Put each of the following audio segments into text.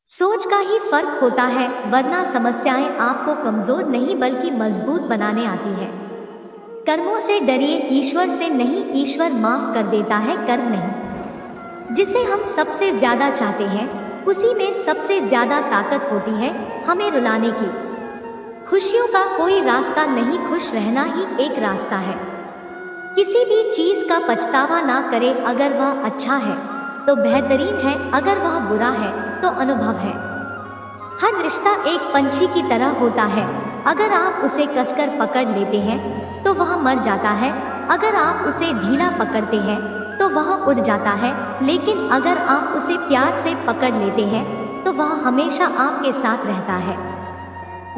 सोच का ही फर्क होता है, वरना समस्याएं आपको कमजोर नहीं बल्कि मजबूत बनाने आती है। कर्मों से डरिए, ईश्वर से नहीं। ईश्वर माफ कर देता है, कर्म नहीं। जिसे हम सबसे ज्यादा चाहते हैं उसी में सबसे ज्यादा ताकत होती है हमें रुलाने की। खुशियों का कोई रास्ता नहीं, खुश रहना ही एक रास्ता है। किसी भी चीज का पछतावा ना करें, अगर वह अच्छा है तो बेहतरीन है, अगर वह बुरा है तो अनुभव है। हर रिश्ता एक पंछी की तरह होता है, अगर आप उसे कसकर पकड़ लेते हैं तो वह मर जाता है, अगर आप उसे ढीला पकड़ते हैं तो वह उड़ जाता है, लेकिन अगर आप उसे प्यार से पकड़ लेते हैं तो वह हमेशा आपके साथ रहता है।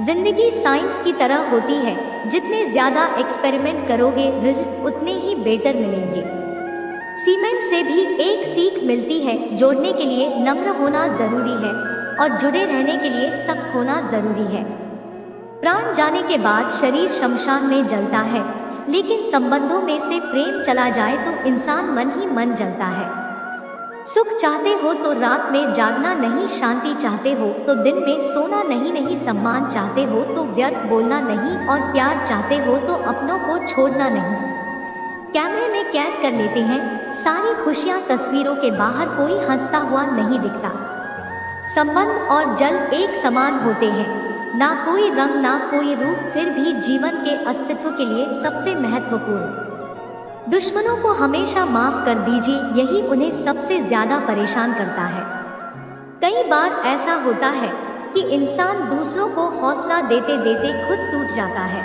जिंदगी साइंस की तरह होती है, जितने ज्यादा एक्सपेरिमेंट करोगे रिजल्ट उतने ही बेटर मिलेंगे। सीमेंट से भी एक सीख मिलती है, जोड़ने के लिए नम्र होना जरूरी है और जुड़े रहने के लिए सख्त होना जरूरी है। प्राण जाने के बाद शरीर शमशान में जलता है, लेकिन संबंधों में से प्रेम चला जाए तो इंसान मन ही मन जलता है। सुख चाहते हो तो रात में जागना नहीं, शांति चाहते हो तो दिन में सोना नहीं, सम्मान चाहते हो तो व्यर्थ बोलना नहीं, और प्यार चाहते हो तो अपनों को छोड़ना नहीं। कैमरे में कैद कर लेते हैं सारी खुशियां, तस्वीरों के बाहर कोई हंसता हुआ नहीं दिखता। संबंध और जल एक समान होते हैं, ना कोई रंग ना कोई रूप, फिर भी जीवन के अस्तित्व के लिए सबसे महत्वपूर्ण। दुश्मनों को हमेशा माफ कर दीजिए, यही उन्हें सबसे ज्यादा परेशान करता है। कई बार ऐसा होता है कि इंसान दूसरों को हौसला देते देते खुद टूट जाता है।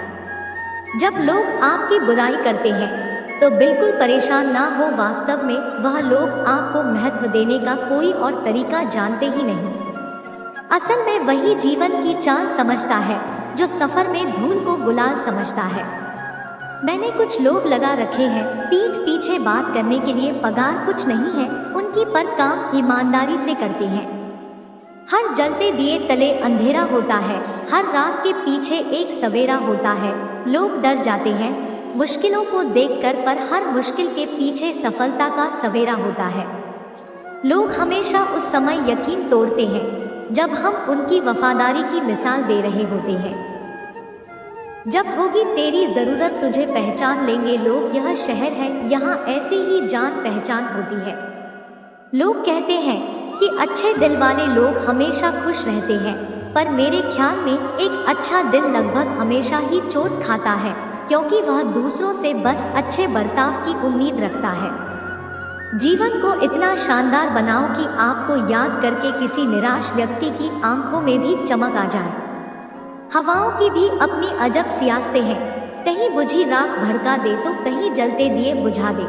जब लोग आपकी बुराई करते हैं तो बिल्कुल परेशान ना हो, वास्तव में वह लोग आपको महत्व देने का कोई और तरीका जानते ही नहीं। असल में वही जीवन की चाल समझता है जो सफर में धूल को गुलाल समझता है। मैंने कुछ लोग लगा रखे हैं पीठ पीछे बात करने के लिए, पगार कुछ नहीं है उनकी, पर काम ईमानदारी से करते हैं। हर जलते दिए तले अंधेरा होता है, हर रात के पीछे एक सवेरा होता है। लोग डर जाते हैं मुश्किलों को देखकर, पर हर मुश्किल के पीछे सफलता का सवेरा होता है। लोग हमेशा उस समय यकीन तोड़ते हैं जब हम उनकी वफादारी की मिसाल दे रहे होते हैं। जब होगी तेरी जरूरत तुझे पहचान लेंगे लोग, यह शहर है यहाँ ऐसी ही जान पहचान होती है। लोग कहते हैं कि अच्छे दिल वाले लोग हमेशा खुश रहते हैं, पर मेरे ख्याल में एक अच्छा दिल लगभग हमेशा ही चोट खाता है, क्योंकि वह दूसरों से बस अच्छे बर्ताव की उम्मीद रखता है। जीवन को इतना शानदार बनाओ कि आपको याद करके किसी निराश व्यक्ति की आंखों में भी चमक आ जाए। हवाओं की भी अपनी अजब सियासतें हैं, कहीं बुझी राख भड़का दे तो कहीं जलते दिए बुझा दे।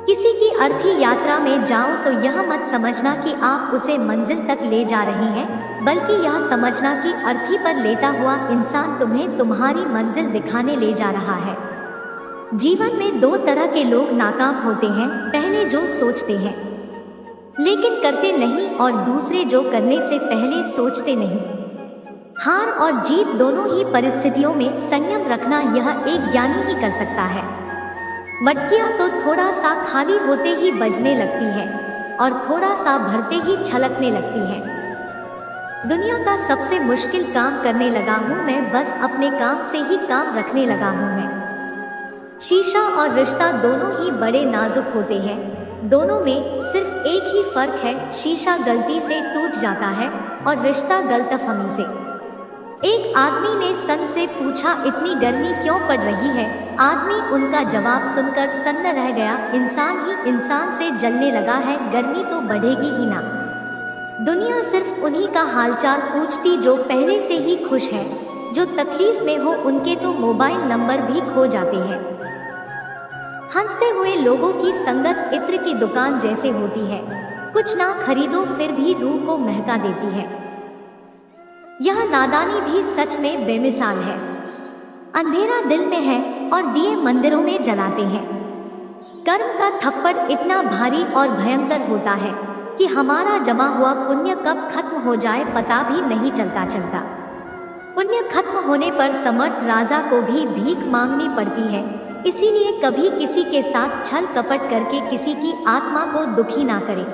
किसी की अर्थी यात्रा में जाओ तो यह मत समझना कि आप उसे मंजिल तक ले जा रहे हैं, बल्कि यह समझना कि अर्थी पर लेटा हुआ इंसान तुम्हें तुम्हारी मंजिल दिखाने ले जा रहा है। जीवन में दो तरह के लोग नाकाम होते हैं, पहले जो सोचते हैं लेकिन करते नहीं, और दूसरे जो करने से पहले सोचते नहीं। हार और जीत दोनों ही परिस्थितियों में संयम रखना यह एक ज्ञानी ही कर सकता है। मटकियां तो थोड़ा सा खाली होते ही बजने लगती है और थोड़ा सा भरते ही छलकने लगती है। दुनिया का सबसे मुश्किल काम करने लगा हूँ मैं, बस अपने काम से ही काम रखने लगा हूँ मैं। शीशा और रिश्ता दोनों ही बड़े नाजुक होते हैं, दोनों में सिर्फ एक ही फर्क है, शीशा गलती से टूट जाता है और रिश्ता गलतफहमी से। एक आदमी ने सन से पूछा इतनी गर्मी क्यों पड़ रही है, आदमी उनका जवाब सुनकर सन्न रह गया, इंसान ही इंसान से जलने लगा है, गर्मी तो बढ़ेगी ही ना। दुनिया सिर्फ उन्हीं का हालचाल पूछती जो पहले से ही खुश है, जो तकलीफ में हो उनके तो मोबाइल नंबर भी खो जाते हैं। हंसते हुए लोगों की संगत इत्र की दुकान जैसे होती है, कुछ ना खरीदो फिर भी रूह को महका देती है। यह नादानी भी सच में बेमिसाल है। अंधेरा दिल में है और दिए मंदिरों में जलाते हैं। कर्म का थप्पड़ इतना भारी और भयंकर होता है कि हमारा जमा हुआ पुण्य कब खत्म हो जाए पता भी नहीं चलता। पुण्य खत्म होने पर समर्थ राजा को भी भीख मांगनी पड़ती है, इसीलिए कभी किसी के साथ छल कपट करके किसी की आत्मा को दुखी ना करें।